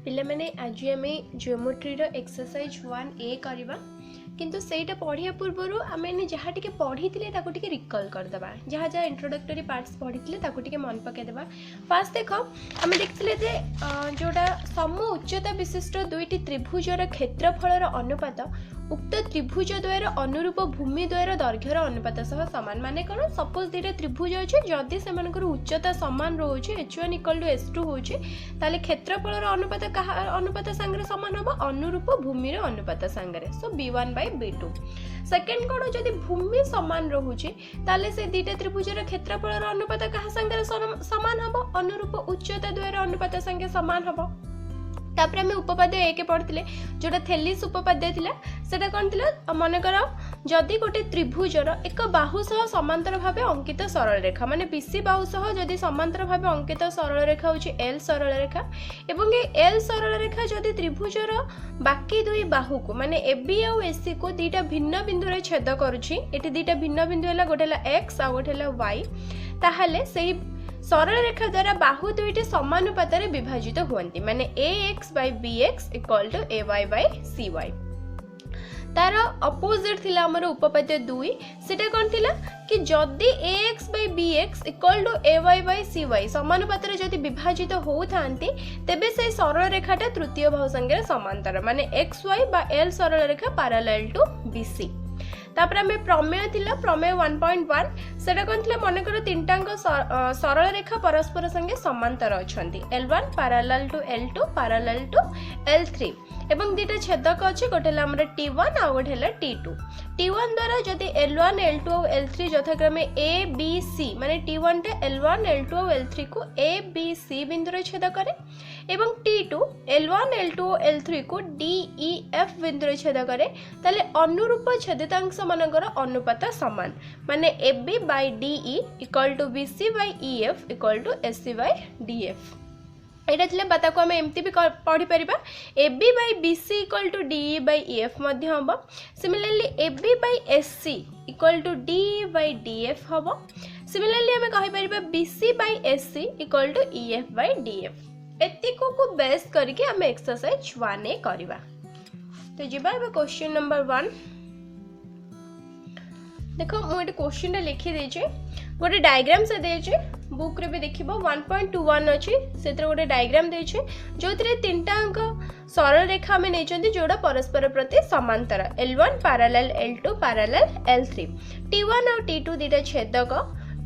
पिले मैंने आज आम जियोमेट्री एक्सरसाइज 1A करवा किंतु सेटा पढ़िया पूर्व आम जहाँ टी पढ़ी टे रिकल करदे जहाँ जहाँ इंट्रोडक्टरी पार्ट्स पढ़ी टे मन पकईदे। फास्ट देख आम देखते जोटा सम उच्चता विशिष्ट दुईटी त्रिभुजर क्षेत्रफल अनुपात उक्त त्रिभुज द्वयर अनुरूप भूमि द्वयर दैर्घ्यर अनुपात सह सामान माने कौन सपोज दुईटा त्रिभुज अच्छे जदि से उच्चता सामान रोचे h1 = h2 होचे ताले क्षेत्रफल अनुपात कहा अनुपात सांगरे सामान हम अनुरूप भूमि अनुपात सांगरे सो b1/b2। सेकेंड कौन जदि भूमि सामान रोचे ताले से दुईटा त्रिभुजर क्षेत्रफल अनुपात कहा सांगरे सामान हम अनुरूप उच्चता द्वयर अनुपात सांगे सामान हम। तापर आम उपपाद्य एक पढ़ते जोटा थेलिस उपपाद्य थिला सेटा कौन थिला मन कर जदि गोटे त्रिभुजर एक बाहु सह समांतर भाव अंकित सरल रेखा माने बीसी बाहु सह जदि समांतर भाव अंकित सरल रेखा होची एल सरल रेखा एवं एल सरल रेखा जदि त्रिभुजर बाकी दुई बाहु को माने एबी और एसी को दुईटा भिन्न बिंदु रे छेद करूची एटी दुईटा भिन्न बिंदु हैला गोटे हैला एक्स आ गोटे हैला वाई ताहाले सेही सरल रेखा द्वारा बाहु दुईटी समानुपात विभाजित हुअन्ति माने ax/bx = ay/cy। तार अपोजिट थिला हमर उपपाद्य 2 सेटा कोन थिला कि जदि ax/bx = ay/cy समानुपात जदि विभाजित होउथांती तेबे से सरल रेखाटा तृतीय बाहु संगे समांतर माने xy बा l सरल रेखा पैरेलल टू bc। तापर आम प्रमेय थिला प्रमेय 1.1 सेटा कोन थिला मन कर तीनटांक सरल रेखा परस्पर संगे समांतर अछंती L1 parallel to L2 parallel to L3 एवं दुईटा छेदक अच्छे गोटे हमर T1 आ गोटे T2। T1 द्वारा जदि L1 L2 और L3 यथाक्रमे A B C माने T1 टे L1 L2 और L3 को A B C बिंदु रे छेद करे एवं T2 L1 L2 और L3 को D E F बिंदु रे छेद करे ताले अनुरूप छेदितांश मानकर अनुपात समान माने AB/DE = BC/EF = SC/DF। एटा थिले बाता को हमें एमती भी पढ़ी परिबा AB/BC = DE/EF मध्य हबो। सिमिलरली AB/SC = DE/DF हबो। सिमिलरली हमें कहि परिबा BC/SC = EF/DF। एतिको को बेस करके हमें एक्सरसाइज 1A करबा। तो जिबा अब क्वेश्चन नंबर 1 देखो मुझे क्वेश्चन लिखी देचे गोटे डायग्राम से देचे बुक रे भी देखिबो 1.21 अछि सेत्र गोटे डायग्राम देचे जोथिरे तीनटा अंक सरल रेखा में नेचंती जोड़ा परस्पर प्रति समांतर L1 parallel L2 parallel L3 T1 और T2 दिटा छेदक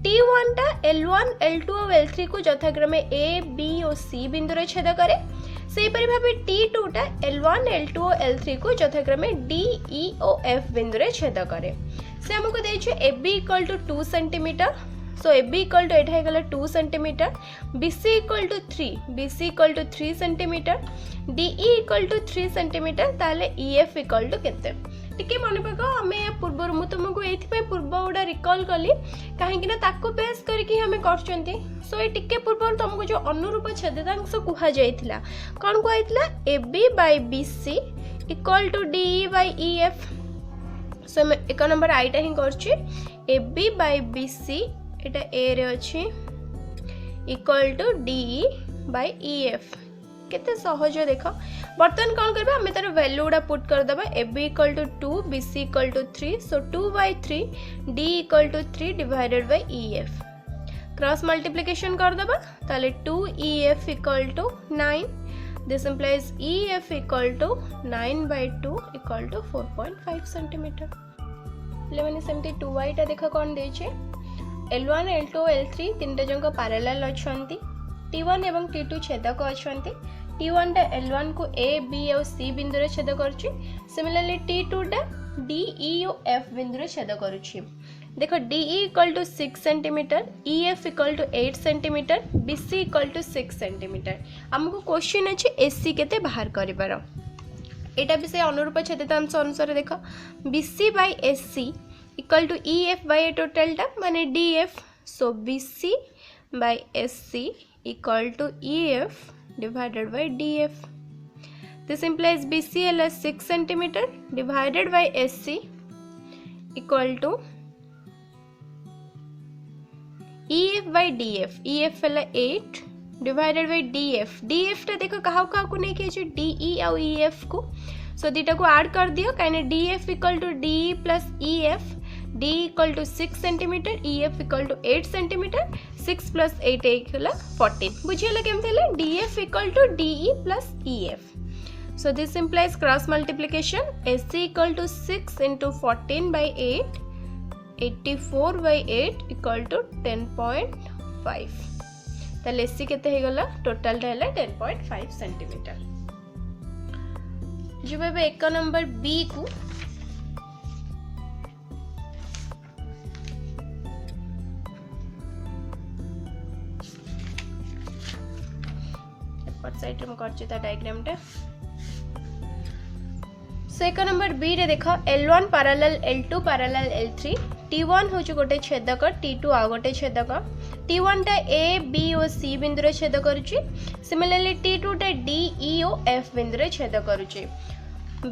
T1 टा L1 L2 और L3 को यथाक्रमे A B और C बिंदु रे छेद करे सेही परि भाबे T2 टा L1 L2 और L3 को यथाक्रमे D E और F बिंदु रे छेद करे से हमको देछे AB = 2 cm सो AB = 2 cm BC = 3 cm DE = 3 cm ताले EF = केते टिके मन पका हमें पूर्व मु तुमको एथि पूर्व उडा रिकॉल कली काहे कि ना ताको बेस करके हमें करचंती सो ए टिके पूर्व तुमको जो अनुरूप छेदितांश कुहा जायथिला कोन कुहाइथिला AB/BC = DE/EF सो मैं एक नंबर आईटा ही करछि AB/BC एटा A रे अछि = DE/EF केते सहज देखो बर्तन कौन करबा हमें तार वैल्यू उडा पुट कर दबा AB = 2 BC = 3 so 2/3 D = 3 divided by EF cross multiplication कर दबा ताले 2EF = 9 this implies EF = 9/2 = 4.5 cm ले माने सेमती 2y टा देखा कोन देछे L1 L2 L3 तीनटा जंक पैरेलल अछंती T1 एवं T2 छेदक अछंती T1 टा L1 को A B और C बिंदु रे छेद करछि सिमिलरली T2 टा D E और F बिंदु रे छेद करछि देखो DE = 6 cm EF = 8 cm BC = 6 cm हमको क्वेश्चन अछि AC केते बाहर करिबार एटा भी से अनुरूप छेदितांश अनुसार देखो BC/SC = EF/ टोटल टा माने DF so BC/SC = EF divided by DF this implies BC is 6 cm divided by SC equal to EF/DF EF 8 divided by DF DF टा देखो कहा को नहीं कि डीई और ईएफ को सो दीटा को ऐड कर दियो कहीं DF equal to DE plus EF D equal to 6 centimetre EF equal to 8 centimetre 6 plus 8 होला 14 बुझियला केमते होला DF equal to DE plus EF so this implies cross multiplication SC equal to 6 into 14 by 8 84 by 8 equal to 10.5 ताले SC केते हे गला total टा हला 10.5 centimetre जो बेबे एक नंबर बी को ऊपर साइड में करछि ता डायग्राम टा सेक नंबर बी रे देखो L1 parallel L2 parallel L3 T1 होछ गोटे छेदक T2 आ गोटे छेदक T1 टा A B और C बिंदु रे छेद करूची सिमिलरली T2 टा D E और F बिंदु रे छेद करूची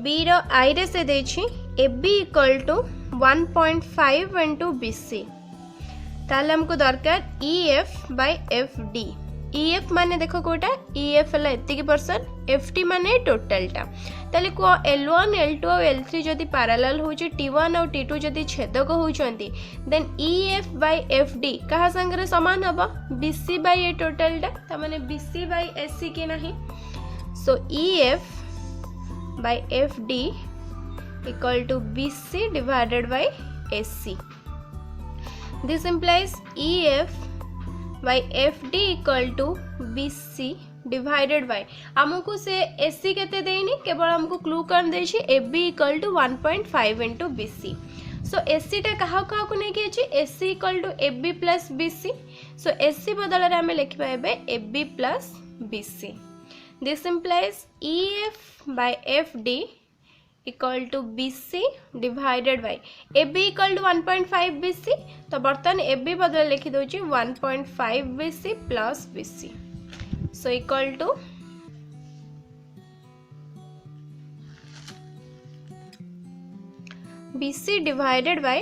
B रो I रे से देछि AB equal to 1.5 into BC ताले हमको दरकार EF बाय FD EF माने देखो कोटा EF हला एतिकी परसेंट FT माने टोटल टा ताले को L1 L2 और L3 जदि पैरेलल होची T1 और T2 जदि छेदक होचंती देन EF बाय FD कहा संगे समान हबा BC बाय ए टोटल टा त माने BC बाय SC के नाही so EF by FD equal to BC divided by SC this implies EF by FD equal to BC divided by हमको से SC केते देनी केवल हमको क्लू कर देछि AB equal to 1.5 into BC so SC टा कहा को नहीं कि SC equal to AB plus BC so SC बदल रे हमें लिखि पाबे AB plus BC this implies EF by FD equal to BC divided by AB equal to 1.5 BC तो बर्तन AB बदल लिखि दोची 1.5 BC plus BC so equal to BC divided by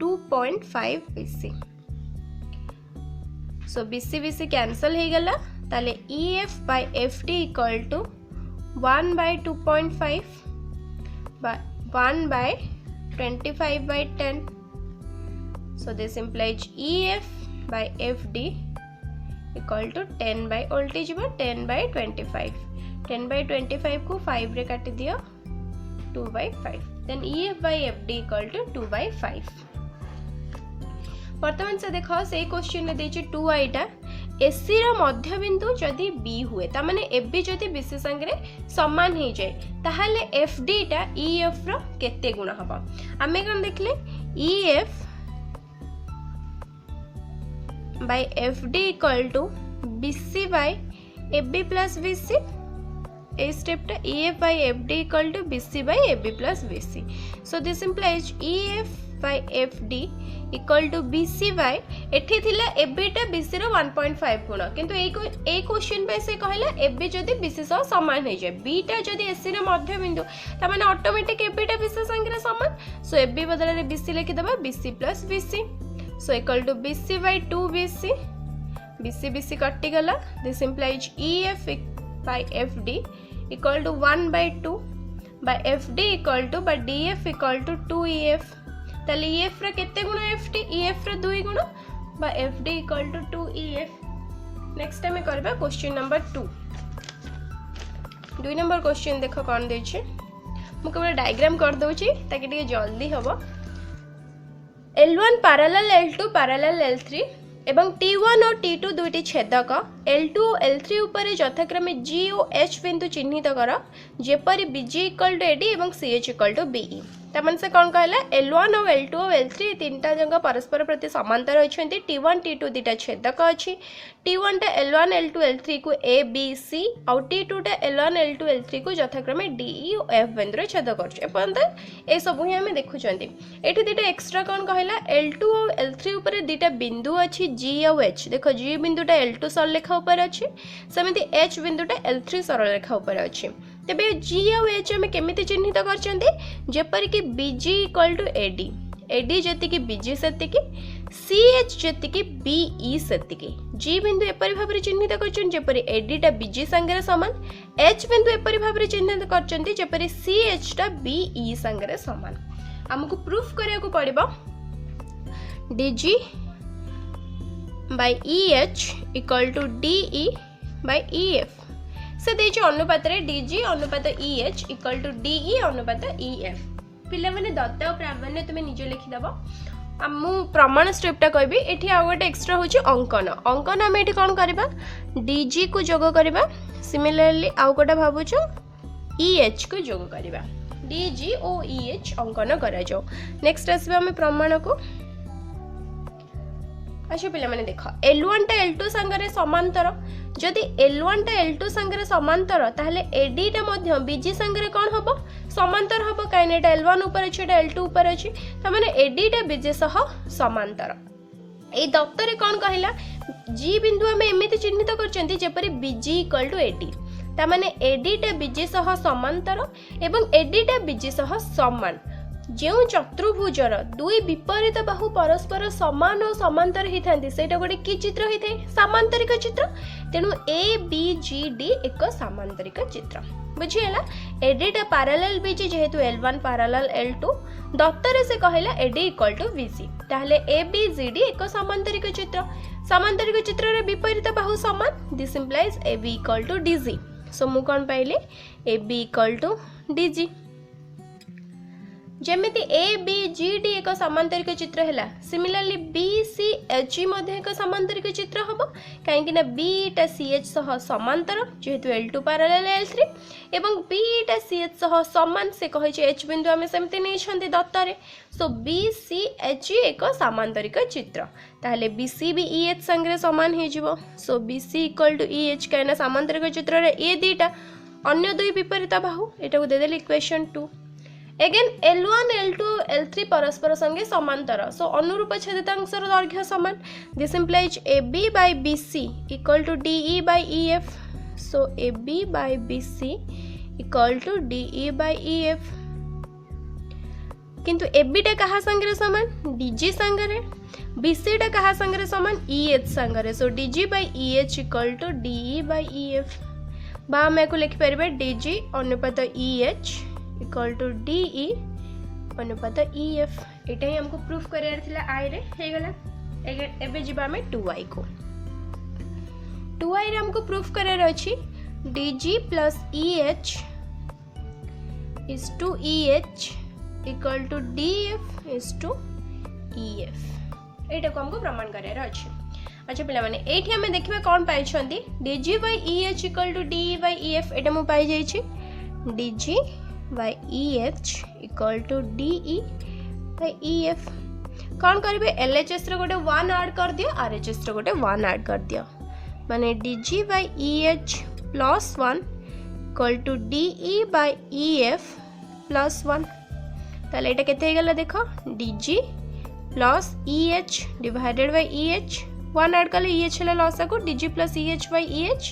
2.5 BC so BC BC cancel हे गला ताले EF by FD equal to 1 by 2.5 by 1 by 25 by 10 so this implies EF by FD equal to 10 by voltage 10 by 25 10 by 25 को 5 रे काटी दियो 2 by 5 then EF by FD equal to 2 by 5 वर्तमान से देखो से क्वेश्चन में देछि 2i टा SC रो मध्य बिंदु जदि B हुए ता माने FB जदि BC संगे समान हे जाय ताहाले FD टा EF रो केते गुण हबा हमें कोन देखले EF by FD equal to BC by AB plus BC a step टा EF by FD equal to BC by AB plus BC so this implies EF by FD equal to BC by एठी थिला AB टा BC रो 1.5 गुण किंतु ए question पे से कहला AB जदी BC सह समान हे जाय B टा जदी SC रो मध्य बिंदु त माने ऑटोमेटिक AB टा BC संगे समान सो AB बदल रे BC लिखि दबा BC plus BC so equal to BC by 2 BC BC BC कटि गला this implies EF by FD equal to 1 by 2 by FD equal to by DF equal to 2 EF ताले EF रा केते गुण FD EF रा 2 गुण बा FD equal to 2 EF next time करबा क्वेश्चन नंबर 2 2 नंबर क्वेश्चन देखो कोन दै छै मु केवल डायग्राम कर दउ छी ताकि ଟିକେ जल्दी हबो L1 parallel L2 parallel L3 एवं T1 और T2 दुईटी छेदक L2 और L3 ऊपर यथाक्रमे G और H बिंदु चिन्हित कर जेपरि BG इक्वल टू AD एवं CH इक्वल टू BE तमन से कौन कहला L1 और L2 और L3 तीनटा जंग परस्पर प्रति समांतर अछंती T1 T2 दिटा छेदक अछि T1 टा L1 L2 L3 को A B C और T2 टा L1 L2 L3 को यथाक्रमे D E और F बिंदु छेद करछ एपंत ए सब ही हमें देखुचंती एठी दिटा एक्स्ट्रा कौन कहला L2 और L3 ऊपर दिटा बिंदु अछि G और H देखो G बिंदुटा L2 सरल रेखा ऊपर अछि समिति H बिंदुटा L3 सरल रेखा ऊपर अछि तेबे G और H में केमिति चिन्हित करचंती जेपर कि BG equal to AD AD जति कि BG सति कि CH जेतिकी BE सेतिकी G बिंदु एपरि भाबरे चिन्हित करछन जेपरि AD टा BG संगे समान H बिंदु एपरि भाबरे चिन्हित करछन जेपरि CH टा BE संगे समान हमकु प्रूफ करिया को पड़िबो DG by EH equal to DE by EF से देछि अनुपात रे DG अनुपात EH equal to DE अनुपात EF पिला माने दत्त और प्रामाण्य तुमे निजे लिखि दबो मु प्रमाण स्टेपटा कहबी एठी आ गोटे एक्स्ट्रा होची अंकन अंकन हम एठी कोन करबा DG को जोग करबा सिमिलरली आ गोटा भाबुचो EH को जोग करबा DG ओ EH अंकन करा जाओ नेक्स्ट आसबा हम प्रमाण को अच्छा पिला माने देखो L1 टा L2 संगरे समांतर जदि L1 टा L2 संगरे समांतर ताहले AD टा मध्य BG संगरे कोन हबो समांतर हबो काइने एटा L1 ऊपर अछि एटा L2 ऊपर अछि त माने AD टा BG सह समांतर ए दत्तरे कोन कहिला G बिंदु हम एमिति चिन्हित करचंती जेपरि BG = AD त माने AD टा BG सह समांतर एवं AD टा BG सह समान जो चतुर्भुजर दुई विपरीत बाहु परस्पर समान और समांतर ही थांती सेटा गोटे की चित्र ही थे सामांतरिक चित्र तेणु ABGD एक सामांतरिक चित्र बुझीला AD टा पैरेलल BG जेहेतु L1 पैरेलल L2 दत्तरे से कहला AD = BC ताहले ABGD एक सामांतरिक चित्र रे विपरीत बाहु समान दिस इंप्लाइज AB = DG सो मु कोन पाइले AB = DG जेमिति ABGD एक सामांतरिक चित्र हैला सिमिलरली BCHE मध्ये एक सामांतरिक चित्र हबो काहे कि ना B टा CH सह समांतर जेहेतु L2 पैरेलल L3 एवं B टा CH सह समान से कहै छै H बिंदु हमें सेमते नै छन्ति दत्तरे सो BCHE एक सामांतरिक चित्र ताहले BC भी EH संगे समान हे जिवो सो BC = EH काहे सामांतरिक चित्र रे ए दुईटा अन्य दुई विपरीत बाहु एटा को दे देले equation 2 again L1 L2 L3 परस्पर संगे समांतर सो अनुरूप छेदितांशर दैर्घ्य समान this implies AB by BC equal to DE by EF so AB by BC equal to DE by EF किंतु AB टा कहा संगे समान DG संगे BC टा कहा संगे समान EH संगे सो DG by EH equal to DE by EF बा मैं को लिखि परबे DG अनुपात EH equal to DE अनुपात EF एटा ही हमको प्रूफ करियार थिला I रे हे गला एबे जिबा में 2I को 2I रे हमको प्रूफ करियार अछि DG plus EH is to EH equal to DF is to EF एटा को हमको प्रमाण करियार अछि अच्छा पिला माने एठी हमें देखिबा कोन पाइ छंती DG by EH equal to DE by EF एटा मु पाइ जाई छी DG by EH equal to DE by EF कौन करिवे LHS रे गोटे 1 ऐड कर दियो RHS रे गोटे 1 ऐड कर दियो माने DG by EH plus 1 equal to DE by EF plus 1 ताले एटा केते हेगला देखो DG plus EH divided by EH 1 add करले EH हला लसा को DG plus EH by EH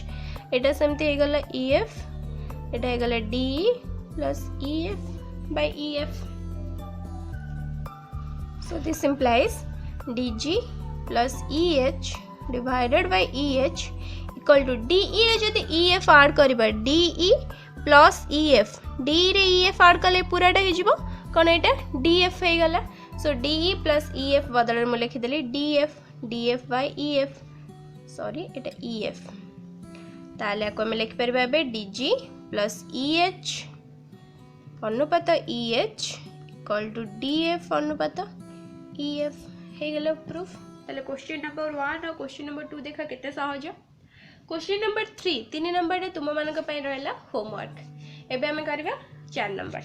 Etah सेमते हेगला EF Etah हेगला DE plus EF by EF so this implies DG plus EH divided by EH equal to DE रे जदि EF add करबा DE plus EF DE रे EF add करले पूराटा हे जिवो कोन एटा DF हे गला so DE plus EF बदल में लिखि देली DF by EF sorry Etah EF ताले को में लिखि परबा बे DG plus EH अनुपात EH equal to DF अनुपात EF हे गेलो प्रूफ ताले क्वेश्चन नंबर 1 और क्वेश्चन नंबर 2 देखा केते सहज क्वेश्चन नंबर 3 3 नंबर रे तुम मानक पय रहला होमवर्क एबे हम करबा 4 नंबर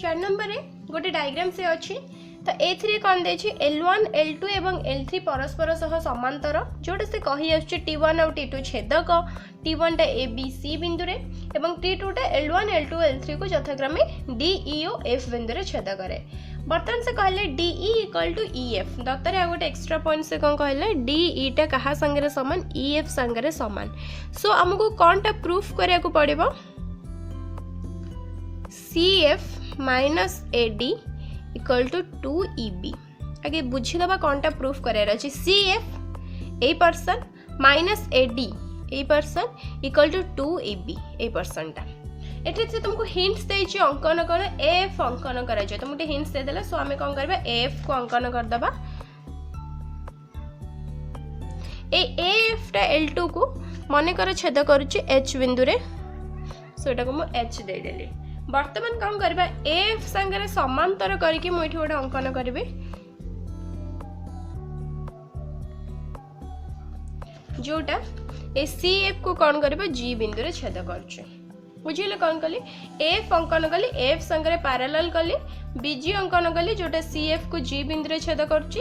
4 नंबर रे गोटे डायग्राम से अछि तो ए3 कौन देछि L1 L2 एवं L3 परस्पर सह समांतर जोटा से कहि आछे T1 और T2 छेदक T1 टा ABC बिंदु रे एवं T2 टा L1 L2 L3 को यथाक्रमे D E और F बिंदु रे छेद करे बर्तमान से कहले DE इक्वल टू EF दत्तर आ गोटे एक्स्ट्रा पॉइंट से कौन कहले DE टा कहा संगे समान EF संगे समान सो आमको कौन टा प्रूफ करिया को पड़िबो CF minus AD equal to 2EB आगे बुझी दबा कौन टा प्रूफ करिया अछि CF a person minus AD a person equal to 2EB a person टा एठी से तुमको हिंट्स देछि अंकन कर AF अंकन करा जाय तुमको हिंट्स दे देला सो हमें कोन करबा AF को अंकन कर दबा ए AF टा L2 को मने कर छेद करूची H बिंदु रे सो एटा को मु H दे देली वर्तमान कोन करबा AF संगे समांतर करके मु एठी गोटे अंकन करबे जोटा ए CF को कोन करबा G बिंदु रे छेद करूची बुझिले कौन कली एफ अंकन कली एफ संगे पैरेलल कली बीजी अंकन कली जोटा CF को G बिंदु रे छेद करची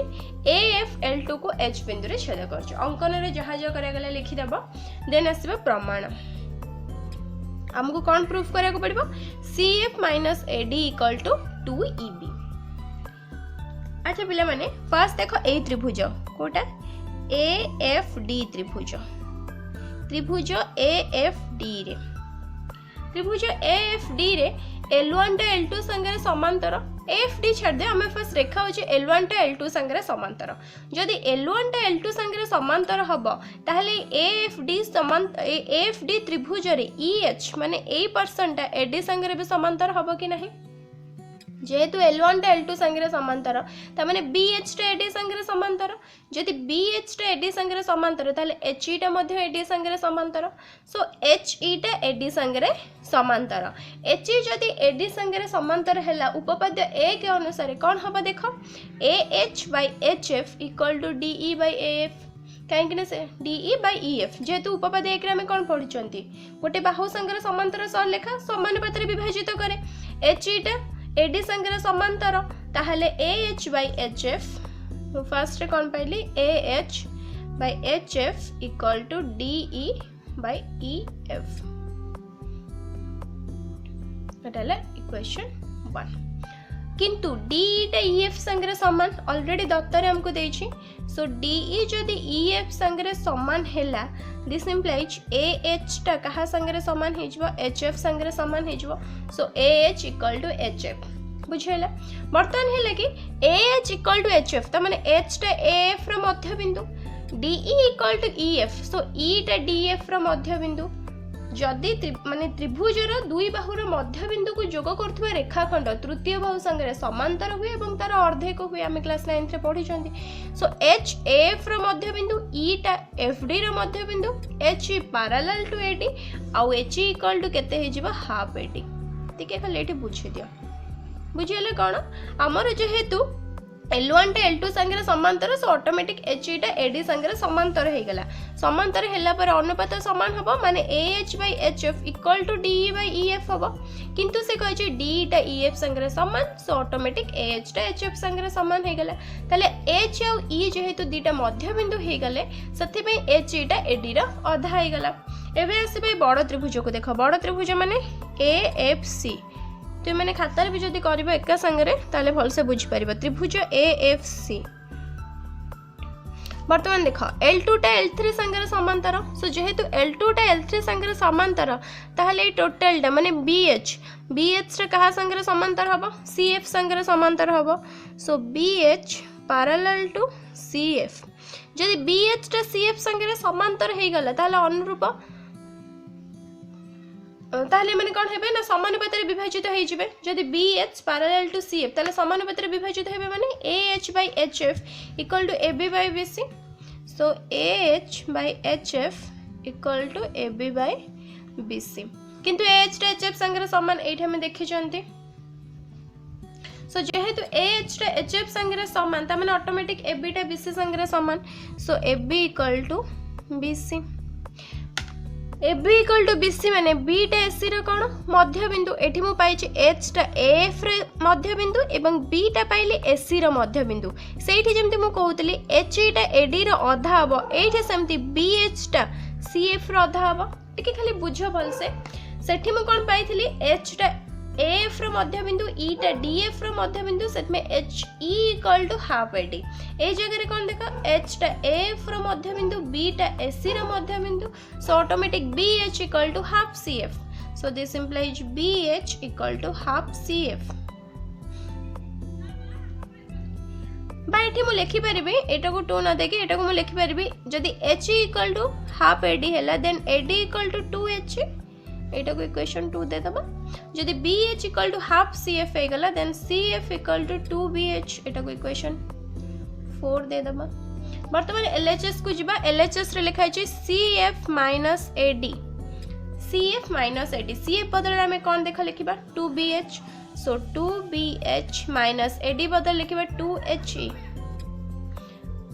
AF L2 को H बिंदु रे छेद करची अंकन रे जहा जो करा गले लिखि देबो देन आसीबो प्रमाण हमको कौन प्रूफ करिया को पड़िबो CF minus AD equal to 2EB अच्छा पिला माने फर्स्ट देखो ए त्रिभुज कोटा AFD त्रिभुज AFD रे त्रिभुज AFD रे L1 टा L2 संगे समांतर AFD छाड़ दे हमें फर्स्ट रेखा होची L1 टा L2 संगे समांतर जदि L1 टा L2 संगे समांतर हबो ताहले AFD त्रिभुज रे EH माने ए पर्सन टा AD संगे भी समांतर हबो कि नहीं जेहेतु L1 टा L2 संगे समांतर ता माने BH टा AD संगे समांतर जदि BH टा AD संगे समांतर ताले HE टा मध्ये AD संगे समांतर सो HE टा AD संगे समांतर HE जदि AD संगे समांतर हैला उपपाद्य A के अनुसार कोन हबो देखो AH/HF इक्वल टू DE/AF कहीं से DE/EF जेहेतु उपपाद्य एक में कौन पढ़ी गोटे बाहु संगे समांतर सरलेखा समानुपात विभाजित करे HE टा AD संगे समांतर ताहले AH/HF फर्स्ट कौन पाइली AH/HF इक्वल टू DE/EF एटाले इक्वेशन 1 किंतु DE टा EF संगे समान ऑलरेडी दत्तर हमको देछि सो DE जदि EF संगे समान हैला दिस इंप्लाइज AH टा कहा संगे समान हेजबो HF संगे समान हेजबो सो AH इक्वल टू HF बुझेला बर्तन हेले कि AH इक्वल टू HF त माने H टा AF रो मध्य बिंदु DE equal to EF so E टा DF रो मध्य बिंदु जदि माने त्रिभुज रो दुई बाहु रो मध्य बिंदु को जोग करथुवा रेखाखंड तृतीय बाहु संगे समांतर हुए एवं तार अर्धेक हुए हम क्लास 9 रे पढी छथि सो H AF रो मध्य बिंदु E टा FD रो मध्य बिंदु HE पैरेलल टू AD आउ HE इक्वल टू केते हे जिवो हाफ AD तिके खाली एठी बुझी दियो बुझिले कोन हमर जेहेतु L1 टा L2 संगे समांतर सो ऑटोमेटिक HE टा AD संगे समांतर हे गला समांतर हेला पर अनुपात समान हबो माने AH/HF इक्वल टू DE/EF हबो किंतु से कहै छै DE टा EF संगे समान सो ऑटोमेटिक AH टा HF संगे समान हे गला तले H और E जेहेतु दीटा मध्य बिंदु हे गले सथि पे HE टा AD रा आधा हे गला एबे आसीबे बड़ त्रिभुज को देखो बड़ त्रिभुज माने AFC तो मैंने खातार भी जदि करबो एका संगे ताले भल से बुझी परिबो त्रिभुज AFC वर्तमान देखो L2 टा L3 संगे समांतर सो जेहेतु L2 टा L3 संगे समांतर ताहले टोटल टा माने BH रे कहा संगे समांतर हबो CF संगे समांतर हबो सो BH पैरेलल टू CF जदि BH टा CF संगे समांतर हे गला ताहले अनुरूप ताहले माने कोन हेबे ना समानुपात रे विभाजित हे जिवे जदि BH पैरेलल टू CF ताहले समानुपात रे विभाजित हेबे माने AH/HF equal to AB/BC so AH/HF equal to AB/BC किंतु AH टा HF संगे समान एठी हम देखि चंती सो जेहेतु AH टा HF संगे समान ता माने ऑटोमेटिक AB टा BC संगे समान so AB equal to BC AB equal to BC माने B टा AC रो कोन मध्य बिंदु एठी मु पाई छि H टा AF रे मध्य बिंदु एवं B टा पाइले AC रो मध्य बिंदु सेठी जेमति मु कहउतली HE टा AD रो आधा हबो एठी सेमति BH टा CF रो आधा हबो टिके खाली बुझो भल से सेठी मु कोन पाइथिली H टा एफ रो मध्य बिंदु ई टा डीएफ रो मध्य बिंदु सेट में H E equal to half AD ए जगह रे कोन देखा एच टा एफ रो मध्य बिंदु बी टा एसी रो मध्य बिंदु so automatic B H equal to half C F so this implies B H equal to half C F बाइठी मु लिखि परिबे एटा को 2 न देके एटा को मु लिखि परिबे जदी h equal to half AD हैला then ad equal to 2h एटा को इक्वेशन 2 दे दबा जदी bh equal to half cf हे गला then cf equal to 2bh एटा को इक्वेशन 4 दे दबा वर्तमान LHS को जिबा LHS रे लिखाइ छै cf ad cf ad cf बदल में कोन देखा लिखिबा 2bh so 2bh minus ad बदल लिखिबा 2he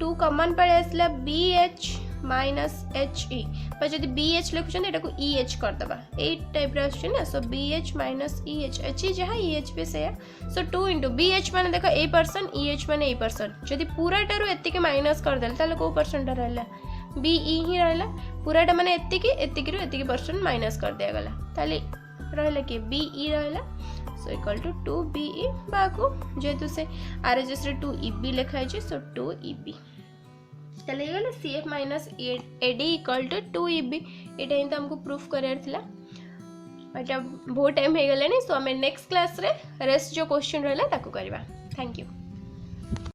2 कॉमन पड़े आसला bh minus he पर जदी bh लिखुछन एटा को eh कर दबा ए टाइप रे आछन ना सो bh minus eh h जहा eh पे से सो 2 into bh माने देखो a पर्सन eh माने a पर्सन जदी पूरा टारु एत्ति के माइनस कर देल ताले को परसेंट रहला be ही रहला पूराटा माने एत्ति के रु एत्ति के परसेंट माइनस कर दिया गला ताले रहला कि be रहला सो इक्वल टू 2be बाको जेतु से RHS रे 2eb लिखाइ छै सो 2eb चले गला cf minus ad equal to 2eb एटा हिंत हमको प्रूफ करार थिला एटा बहुत टाइम हे गले नै सो हमें नेक्स्ट क्लास रे रेस्ट जो क्वेश्चन रहला ताको करबा थैंक यू।